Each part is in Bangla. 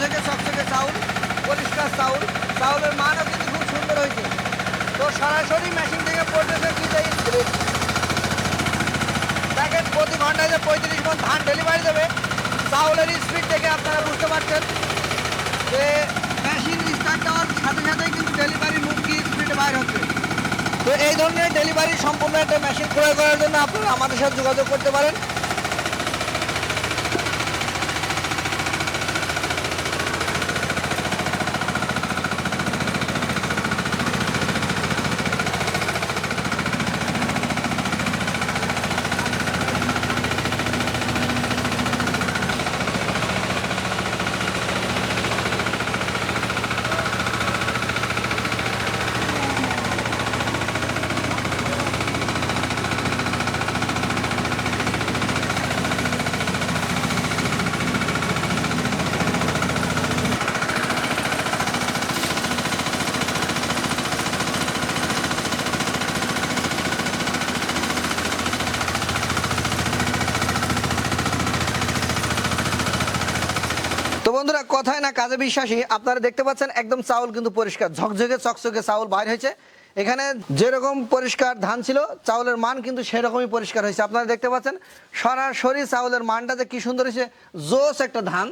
ঝকঝকে চকচকে চাউল, পরিষ্কার চাউল, চাউলের মানও কিন্তু খুব সুন্দর হয়েছে। তো সরাসরি মেশিন থেকে পড়তেছে কি যে স্পিড দেখেন, প্রতি ঘন্টায় যে 35 মণ ধান ডেলিভারি দেবে, চাউলের স্পিড থেকে আপনারা বুঝতে পারছেন যে মেশিন স্টার্ট দেওয়ার সাথে সাথেই কিন্তু ডেলিভারি মুখ কি স্পিডে বাইর হচ্ছে। তো এই ধরনের ডেলিভারি সম্পূর্ণ একটা মেশিন ক্রয় করার জন্য আপনারা আমাদের সাথে যোগাযোগ করতে পারেন। তো বন্ধুরা, কথায় না কাজে বিশ্বাসী, আপনারা দেখতে পাচ্ছেন একদম চাউল কিন্তু পরিষ্কার ঝকঝকে চকচকে চাউল বাইর হয়েছে। এখানে যেরকম পরিষ্কার ধান ছিল, চাউলের মান কিন্তু সেরকমই পরিষ্কার হয়েছে। আপনারা দেখতে পাচ্ছেন সরাসরি চাউলের মানটা যে কি সুন্দর হয়েছে, জোস একটা ধান।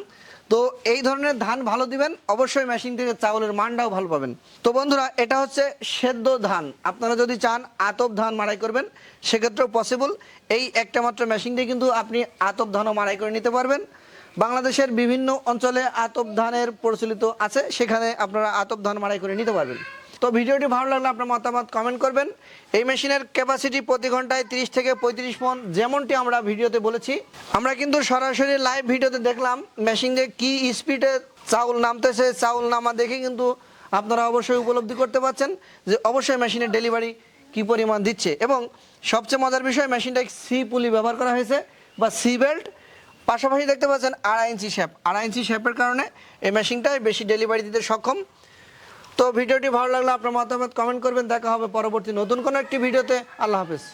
তো এই ধরনের ধান ভালো দিবেন, অবশ্যই মেশিন থেকে চাউলের মানটাও ভালো পাবেন। তো বন্ধুরা, এটা হচ্ছে সেদ্ধ ধান। আপনারা যদি চান আতপ ধান মাড়াই করবেন, সেক্ষেত্রেও পসিবল। এই একটা মাত্র মেশিন দিয়ে কিন্তু আপনি আতপ ধানও মাড়াই করে নিতে পারবেন। বাংলাদেশের বিভিন্ন অঞ্চলে আতপ ধানের প্রচলিত আছে, সেখানে আপনারা আতপ ধান মাড়াই করে নিতে পারবেন। তো ভিডিওটি ভালো লাগলে আপনার মতামত কমেন্ট করবেন। এই মেশিনের ক্যাপাসিটি প্রতি ঘন্টায় 30 থেকে 35 মণ, যেমনটি আমরা ভিডিওতে বলেছি। আমরা কিন্তু সরাসরি লাইভ ভিডিওতে দেখলাম মেশিন দিয়ে কি স্পিডে চাউল নামতেছে। চাউল নামা দেখে কিন্তু আপনারা অবশ্যই উপলব্ধি করতে পারছেন যে অবশ্যই মেশিনের ডেলিভারি কি পরিমাণ দিচ্ছে। এবং সবচেয়ে মজার বিষয়, মেশিনটায় সি পুলি ব্যবহার করা হয়েছে বা সি বেল্ট। পাশাপাশি দেখতে পাচ্ছেন 2.5 ইঞ্চি শেপ। 2.5 ইঞ্চি শেপের কারণে এই মেশিনটাই বেশি ডেলিভারি দিতে সক্ষম। তো ভিডিওটি ভালো লাগলে আপনার মতামত কমেন্ট করবেন। দেখা হবে পরবর্তী নতুন কোনো একটি ভিডিওতে। আল্লাহ হাফেজ।